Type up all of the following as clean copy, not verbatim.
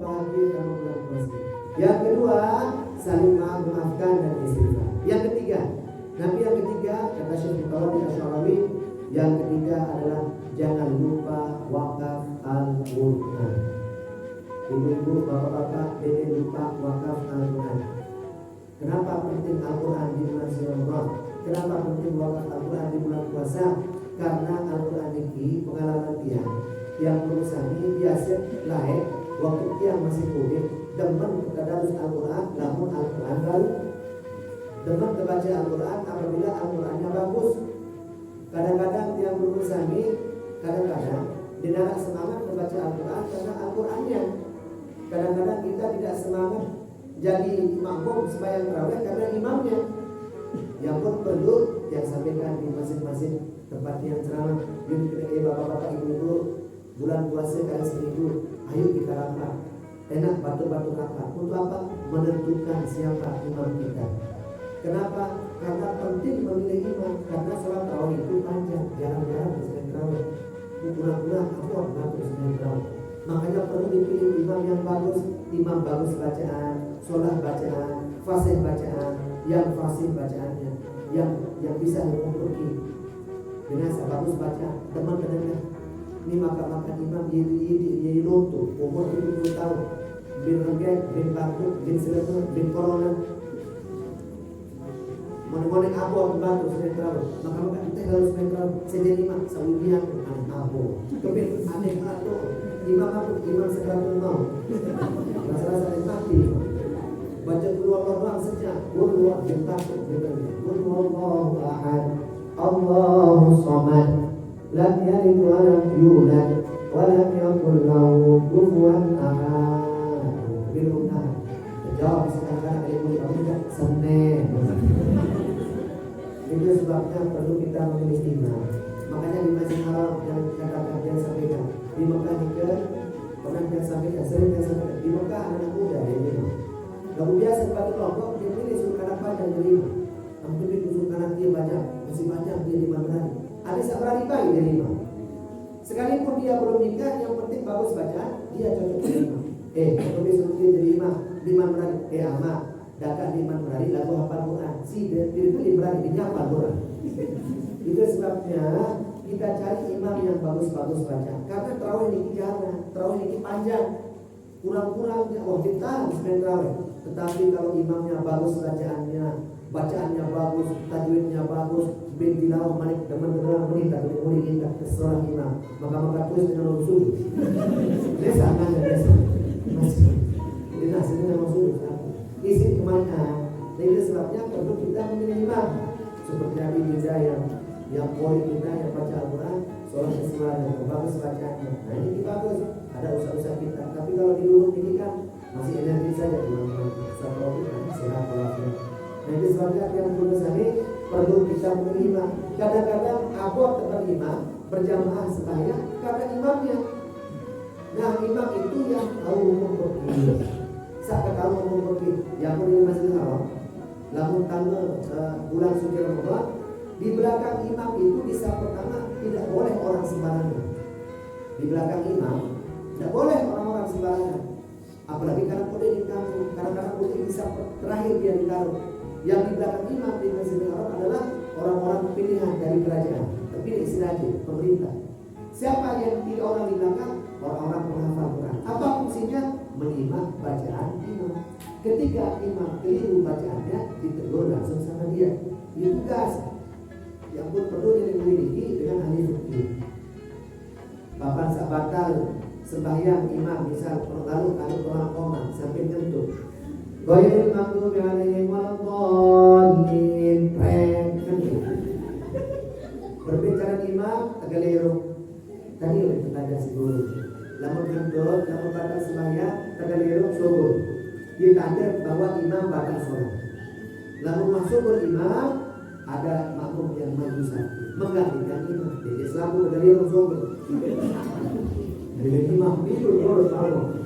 bahagia dalam bulan puasa. Yang kedua, saling memaafkan dan istighfar. Yang ketiga, Nabi yang ketiga kata Syekh Mutawalli Asy'arawi, yang ketiga adalah jangan lupa wakaf Al-Qur'an. Ibu-ibu, bapak-bapak, jangan lupa wakaf Al-Qur'an. Kenapa penting Al-Quran di bulan Ramadan? Kenapa penting wakaf Al-Quran di bulan puasa? Karena Al-Quran ini pengalaman tiang yang berusaha biasa lain waktu tiang masih kulit demen tadarus Al-Quran, namun Al-Quran baru demen membaca Al-Quran apabila Al-Qurannya bagus. Kadang-kadang tiang berusaha kadang-kadang dinarak semangat membaca Al-Quran karena Al-Qurannya. Kadang-kadang kita tidak semangat jadi makmum sembahyang tarawih karena imamnya. Yang pun perlu yang sampaikan di masing-masing tempat yang ceramah. Jadi bapak-bapak, ibu-ibu, bulan puasa kali seminggu, ayo kita rapat. Enak batu-batu rapat. Untuk apa? Menentukan siapa imam kita. Kenapa? Karena penting memilih imam. Karena sholat tarawih itu panjang, jarang-jarang sembahyang tarawih. Kurang-kurang apa ngatur sembahyang tarawih. Makanya perlu dipilih imam yang bagus. Imam bagus bacaan, sholat bacaan, fasih bacaan, yang fasih bacaannya, yang bisa memperbaiki dengan bagus bacaan. Teman-teman, ini makan imam jadi lonto umur 70 tahun, bin rengek, bin batuk, bin selesai, bin corona. Mana-mana abu batuk sementara, maka kita harus sementara sejadi imam sawidian aneh abu, kebin aneh abu. Imam aku, imam sekarang mau rasa-rasa mati. Baca keluar doang saja. Keluar bentak, Allahu ahad, Allahu samad, lam yalid wa lam yulad, wa lam yakul lahu kufuwan ahad. Biluna. Jawab sekarang ilmu kamu Senin. Itu sebabnya perlu kita memilih imam. Makanya di Masjid Haram yang katakan yang sampaikan di Mekah juga pernah yang sampaikan, sering yang sampaikan di Mekah anak muda ya imam. Gak biasa batu kelompok dia pilih suruh kanak panjang jadi imam. Kamu pilih suruh kanak dia banyak, masih banyak dia lima berani. Ada seberani baik jadi imam. Sekalipun dia belum nikah, yang penting bagus bacaan, dia cocok jadi imam. Kamu suruh dia jadi imam, lima berani. Amat, dakat lima berani lalu hafal Quran. Si dia pilih berani dia hafal Quran. Itu sebabnya kita cari imam yang bagus-bagus baca. Karena tarawih ini jarang, tarawih ini panjang. Kurang-kurangnya kita sebenarnya tarawih. Tetapi kalau imamnya bagus bacaannya bagus, tajwidnya bagus, bin tilawah manik teman-teman meningkat kita seorang imam. Maka tulis dengan usul. Desa kan desa. Masih. Ini hasilnya usul. Isi kemana? Jadi sebabnya perlu kita memilih imam. Seperti Nabi Hidayah yang boleh kita yang baca Al-Quran sholat sesuai yang bagus bacaannya. Nah ini bagus, ada usaha-usaha kita. Tapi kalau di dulu ini kan masih energi saja sama kita sehat walafiat. Nah itu sebabnya yang tulis ini perlu kita menerima. Kadang-kadang abot terima berjamaah sembahyang karena imamnya. Nah imam itu yang tahu hukum fikih. Saat tahu hukum fikih yang boleh masih Haram. Lamun tanggal bulan suci Ramadan, di belakang imam itu di saat pertama tidak boleh orang sembarangan. Di belakang imam tidak boleh orang-orang sembarangan. Apalagi karena kode di kampung, karena kode di saat terakhir dia ditaruh. Yang di belakang imam di Masjidil Haram adalah orang-orang pilihan dari kerajaan, terpilih istilahnya pemerintah. Siapa yang tidak orang di belakang? Orang-orang penghafal Quran. Apa fungsinya? Menyimak bacaan imam. Ketika imam keliru bacaannya, ditegur langsung sama dia. Itu tugas yang pun perlu dimiliki dengan ahli fikih. Papan sabatal sembahyang imam misal lalu orang koma sampai tentu. Ghairil maghdubi alaihim waladdallin. Berbicara imam tegaliru. Tadi oleh tetangga si guru. Lamun gendut, lamun batal sembahyang tegaliru subuh. Ditanda bahwa imam batal sholat. Lalu masuk imam ada makmum yang maju satu menggantikan imam. Jadi selalu dari Rasul. Dari imam itu harus tahu.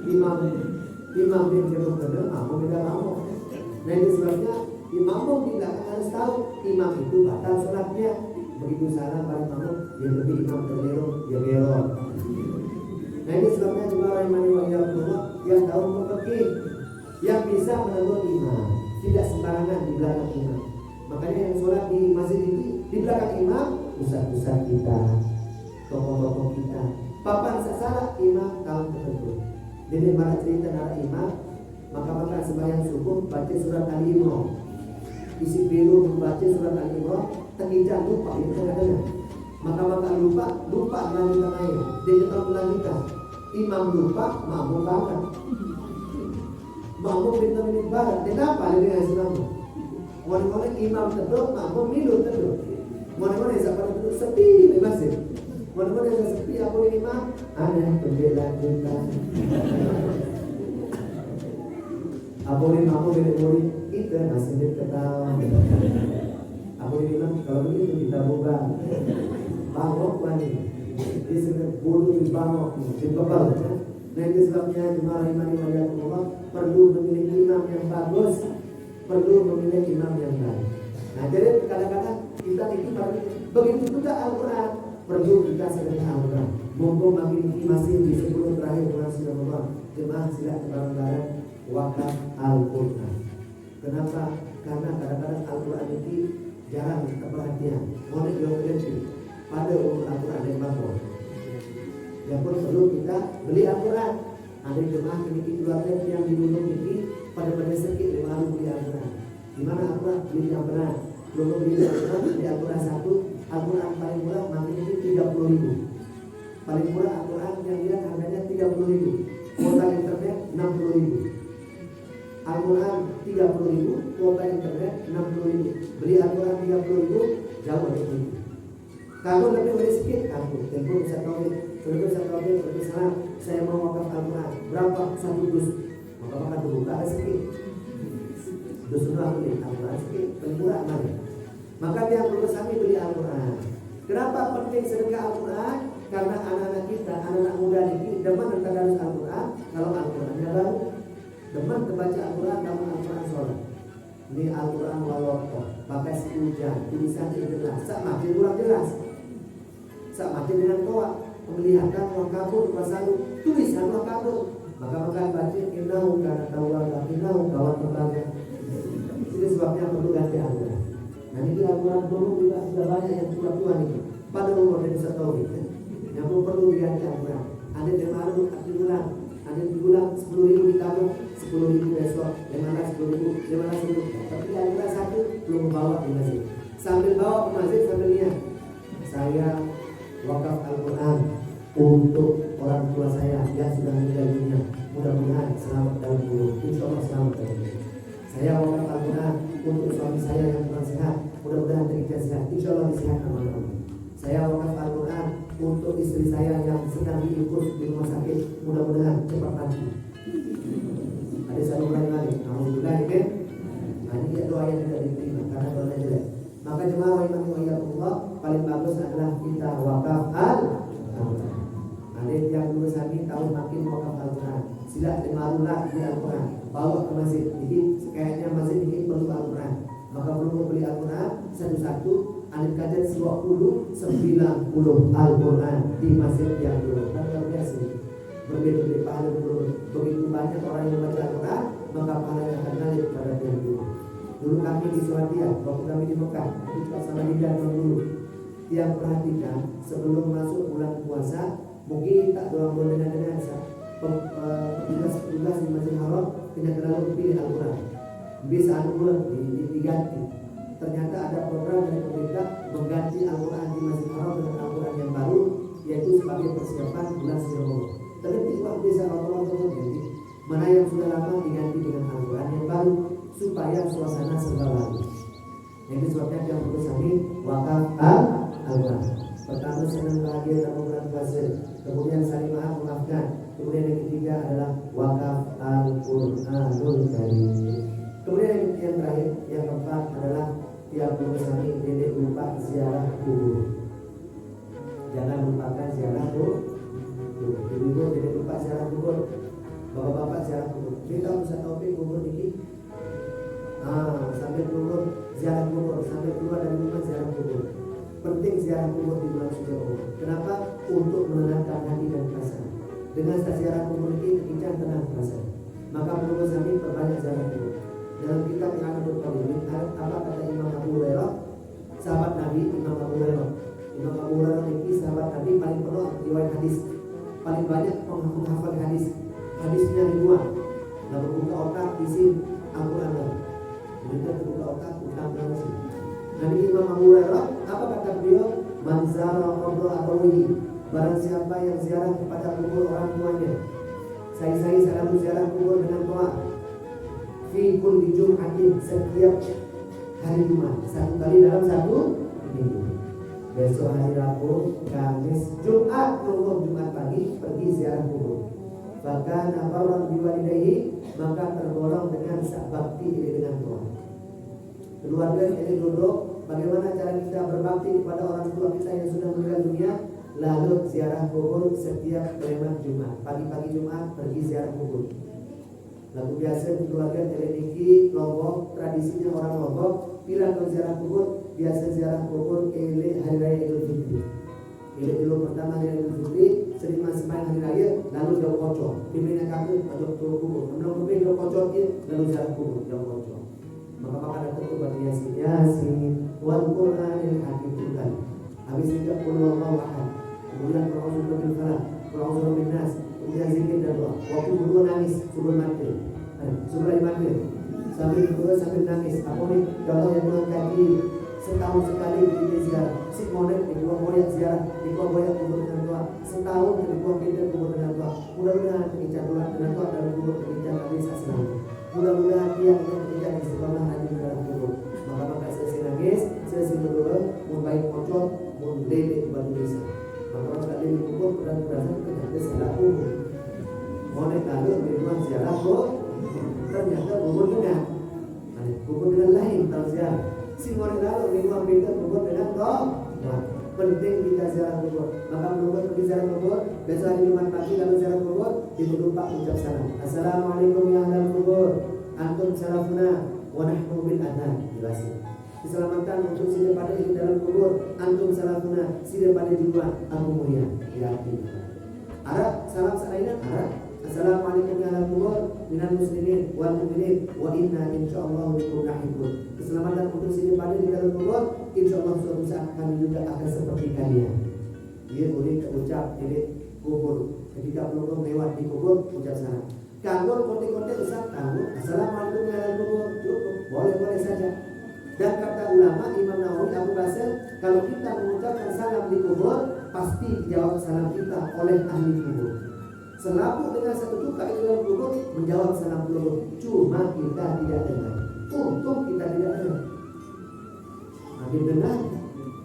Imam yang jauh benar, makmum tidak tahu. Nah itu sebabnya imam tidak harus tahu imam itu batal sholatnya. Begitu salah pada makmum, dia lebih imam terlero, dia belok. Nah ini sebabnya juga orang yang bisa menegur imam, tidak sembarangan di belakang imam. Makanya yang sholat di masjid ini di belakang imam, ustaz-ustaz kita, tokoh-tokoh kita, papan salah imam tahun tertentu. Jadi mana cerita nara imam, maka sembahyang subuh baca surat Al-Imran, isi biru membaca surat Al-Imran, terkijang lupa itu kadang-kadang. Maka lupa melanjutkan ayat, dia tetap melanjutkan. Imam lupa, makmum banget. Makmum minta minit banget. Kenapa dia dengan Islam? Mulai imam terduk, makmum minum terduk. Mulai sampai terduk sepi di masjid. Mulai yang sepi aku ini imam, ada pembela kita. Aku ini makmum murid itu masih ketawa. Aku ini imam kalau begitu kita buka bangok wani. Dia sebenarnya bodoh di bangok, di kepala. Nah itu sebabnya jemaah iman Allah perlu memilih imam yang bagus, perlu memilih imam yang baik. Nah jadi kadang-kadang kita ini begitu juga Al-Quran, perlu kita sedekah Al-Quran. Mumpung makin ini masih di 10 terakhir bulan Ramadan, jemaah sila bareng-bareng wakaf Al-Quran. Kenapa? Karena kadang-kadang Al-Quran ini jarang perhatian. Mohon diobati pada umur Al-Quran yang bagus. Yang pun perlu kita beli Al-Quran. Ada jemaah ini keluarga yang di gunung ini pada sedikit yang harus beli Al-Quran. Di mana Al-Quran beli yang benar? Belum beli Al-Quran, beli Al-Quran satu. Al-Quran paling murah makin itu 30.000. Paling murah Al-Quran yang dia harganya 30.000. Kuota internet 60.000. Al-Quran 30.000, kuota internet 60.000. Beli Al-Quran 30.000 jauh lebih tinggi. Kalau lebih beli sedikit, aku telepon bisa tahu. Salam, saya mau wakaf Al-Quran. Berapa satu dus? Maka terbuka ada sedikit. Dus itu aku beli Al-Quran sedikit, paling murah mana? Maka dia perlu kami beli Al-Quran. Kenapa penting sedekah Al-Quran? Karena anak-anak kita, anak-anak muda ini demen tertadarus Al-Quran. Kalau Al-Qurannya baru, demen terbaca Al-Quran, namun Al-Quran sholat. Ini Al-Quran walaupun pakai hujan, tulisannya jelas, sama kurang jelas. Sama dengan toa, penglihatan orang kabur, masalah tulisan orang kabur. Maka baca innahu kana tawwaba, innahu kawan tembaga. Itu sebabnya perlu ganti Al-Quran. Nah ini Al-Quran dulu juga sudah banyak yang tua-tua nih. Pada umur dari 1 tahun yang perlu diganti Al-Quran. Ada yang baru bulan, ada yang bulan 10.000 ditabung, 10.000 besok, 10.000, 10.000. Tapi Al-Quran satu belum membawa ke masjid. Sambil bawa ke masjid sambil lihat, saya wakaf Al-Quran untuk orang tua saya yang sudah meninggal dunia. Mudah-mudahan selamat dalam kubur. Insyaallah selamat dalam kubur. Saya wakaf Al-Quran untuk suami saya yang kurang sehat. Mudah-mudahan terima sehat. Insyaallah disehatkan oleh Allah. Saya wakaf Al-Quran untuk istri saya yang sedang diurus di rumah sakit. Mudah-mudahan cepat mati. Ada satu lagi. Alhamdulillah ya. Ini doa yang tidak diterima karena doanya jelek. Maka jemaah Allah paling bagus adalah kita wakaf Al-Quran. Ada yang dulu kami tahu makin wakaf Al-Quran. Sila dimarulah di Al-Quran, bawa ke masjid. Jadi kayaknya masjid ini perlu Al-Quran. Maka perlu beli Al-Quran satu-satu. Alif kader 90 Al-Quran di masjid yang dulu. Kan luar biasa. Berbeda-beda pahala begitu banyak orang yang baca Al-Quran, maka pahalanya akan naik pada yang dulu. Dulu kami di Suwadia, waktu kami di Mekah, itu sama Dinda dulu. Yang perhatikan sebelum masuk bulan puasa, mungkin tak doang dengan petugas di Masjidil Haram tidak terlalu pilih Al-Quran. Bisa bulan diganti. Ternyata ada program dari pemerintah mengganti Al-Quran di Masjidil Haram dengan Al-Quran yang baru, yaitu sebagai persiapan bulan Ramadan. Terlebih uang desa Allah jadi mana yang sudah lama diganti dengan Al-Quran yang baru supaya suasana serba baru. Ini sebabnya yang perlu kami wakaf Al-Quran. Pertama senang bahagia dalam bulan puasa, kemudian saling maafkan. Kemudian yang ketiga adalah wakaf Al-Quranul Karim. Kemudian yang terakhir, yang keempat adalah tiap bulan kami tidak lupa ziarah kubur. Jangan lupakan ziarah kubur. Ibu tidak lupa ziarah kubur. Bapak-bapak ziarah kubur. Kita bisa tahu kubur ini. Sampai kubur ziarah kubur, sampai keluar dari rumah ziarah kubur. Penting ziarah kubur di bulan suci Ramadan. Kenapa? Untuk menenangkan hati dan perasaan. Dengan ziarah kubur ini kekincang tenang perasaan. maka menurut kami perbanyak ziarah kubur. Dalam kitab yang ada berkali apa kata Imam Abu Hurairah, sahabat Nabi Imam Abu Hurairah. Imam Abu Hurairah ini sahabat Nabi paling penuh riwayat hadis, paling banyak menghafal hadis. Hadisnya ribuan. Lalu buka otak isi Al-Quran. Kita buka otak utang nasi. Nabi Imam Abu Hurairah apa kata beliau? Man zara qabra abawihi, barang siapa yang ziarah kepada kubur orang tuanya. Saya selalu ziarah kubur dengan doa. Fi kulli jum'atin, setiap hari Jumat, satu kali dalam satu minggu. Besok hari Rabu, Kamis, Jumat, Jumat pagi pergi ziarah kubur. Bahkan abaran biwalidayhi, maka tergolong dengan bakti dengan Tuhan. Keluarga ini duduk, bagaimana cara kita berbakti kepada orang tua kita yang sudah meninggal dunia. Lalu ziarah kubur setiap kelima Jumat. Pagi-pagi Jumat pergi ziarah kubur. Lalu biasa di keluarga Teleniki, Lombok, tradisinya orang Lombok, bila ke ziarah kubur, biasa ziarah kubur hari raya Idul Fitri. Dulu pertama hari Idul Fitri, sering sembahyang hari raya, lalu jauh kocok. Pimpinnya kaki, ajak turun kubur. Belum pimpin jauh kocok dia, lalu ziarah kubur jauh kocok. Maka ada tuh buat Yasin, wal Qur'anil Hakim kan. Habis itu Qul ahad. Kemudian Qul bil falaq, Qul bin nas, kemudian zikir dan doa. Waktu berdua nangis sebelum mati. Sebelum mati. Sambil berdua sambil nangis. Apa nih kalau yang mengkaji setahun sekali di ziarah. Si monet di dua moyang ziarah, di dua moyang kubur dengan doa. Setahun di dua pindah kubur dengan doa. Mudah-mudahan kebijakan dengan doa dalam kubur kebijakan Nabi sallallahu. Mudah-mudahan dia akan kebijakan istiqomah nanti dalam kubur. Maka selesai nangis, selesai berdoa, membaik kocok, memleleh batu desa. Maka tadi di kubur berasa ternyata salah kubur. Monet lalu memang ziarah kok ternyata kubur dengan kubur dengan lain tahu ziarah. Si monet lalu memang beda kubur dengan doa. Penting kita ziarah kubur. Maka menunggu pergi ziarah kubur. Besok hari Jumat pagi lalu ziarah kubur, diberlupa ucap salam. Assalamualaikum ya ahlal kubur. Antum salafuna wa nahnu bil adhan. Jelasin. Keselamatan untuk si daripada di dalam kubur. Antum salafuna, si daripada di luar. Aku mulia. Yakin. Arab salam selainnya Arab. Assalamualaikum ya ahlal kubur minal muslimin wal mu'minin wa inna insyaallah bikum lahiqun. Keselamatan untuk si daripada di dalam kubur. Insyaallah suatu saat kami juga akan seperti kalian. Dia boleh ucap di kubur. Ketika belum lewat di kubur, ucap salam. Kalau konten-konten besar, assalamualaikum ya ahlal kubur, cukup, boleh saja. Dan kata ulama Imam Nawawi Abu Basir, kalau kita mengucapkan salam di kubur, pasti dijawab salam kita oleh ahli kubur. Selaku dengan satu juta di dalam kubur menjawab salam kubur, cuma kita tidak dengar. Untung kita tidak dengar. Nabi dengar,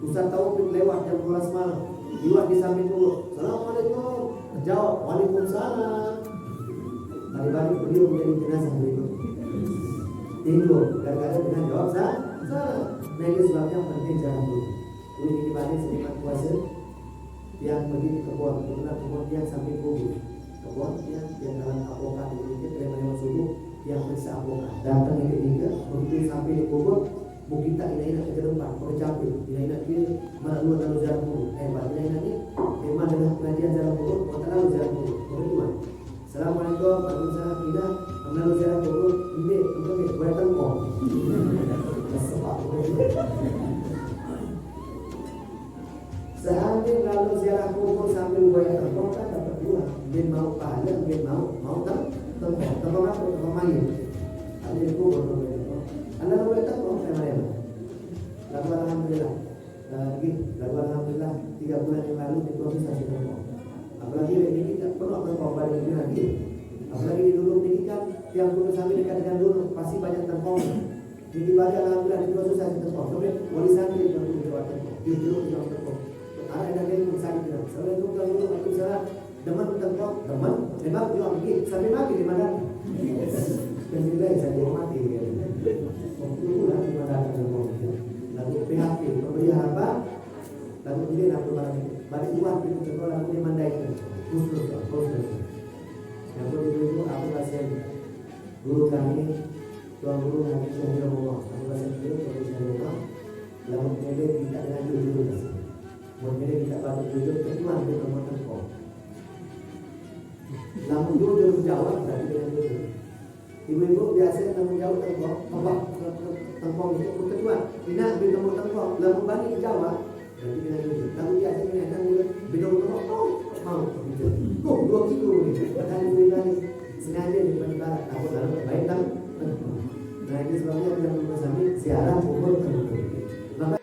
Ustaz Taufik lewat jam 12 malam, lewat di samping kubur, assalamualaikum, jawab waalaikumsalam. Balik-balik beliau menjadi jenazah berikut. Tidur, gara-gara dengan jawab salah. Nah itu sebabnya penting jalan dulu. Ini dibanding seniman puasa yang pergi ke kebun, kemudian yang sampai kubur. Kebun yang dalam apokat ini terima lewat subuh yang periksa apokat. Datang yang ketiga, begitu sampai di kubur, mungkin tak ina-ina ke depan, bercampur, ina-ina dia mana dua lalu jalan kubur. Berarti ini memang dengan pengajian jalan kubur, kota lalu jalan kubur. Bagaimana? Assalamualaikum warahmatullahi wabarakatuh. Lalu jalan kubur, ini untuk buatan kok. Seandainya lalu ziarah kubur sambil goyang tengkong kan dapat dua. Dia mau pahala, dia mau tengkong apa? Tengkong mayat. Ada di kubur tengkong. Anda goyang tengkong saya mana? Lalu alhamdulillah. Lalu alhamdulillah 3 bulan yang lalu diprosesasi tengkong. Apalagi ini kita perlu tengkong pada ini lagi. Apalagi di dulu ini kan yang dulu sampai dekat dengan dulu pasti banyak tengkong. Jadi pada alhamdulillah diprosesasi tengkong. Kemudian wali santri yang dulu jawab tengkong. Di dulu jawab tengkong. Ada yang pun sakit tidak. Assalamualaikum warahmatullahi wabarakatuh. Teman tengkong, teman, memang jual pergi sampai mati di mana? Dan juga saya jual mati. Waktu bulan di mana tengkong. Lalu PHP, pemberi apa? Lalu ini lalu barang itu. Balik uang itu tengkong lalu dimandai. Khusus. Yang begitu aku pasien guru kami, tuan guru kami Syahir Allah. Aku pasien guru kami Syahir Allah. Lalu kemudian kita dengan jujur. Kemudian kita patut jujur keluar di nomor tengkong. Lalu jujur menjawab berarti dengan jujur. Ibu-ibu biasa tanggung jawab tengkong itu kedua. Ina bintang tengkong, lalu balik ke Jawa. Nanti kita dulu. Lalu biasa kita akan bintang tengkong. Mau gitu. 2 kilo ni. Akan balik sengaja di depan barat. Takut lalu baik kan. Nah ini sebabnya dalam bersama siaran umur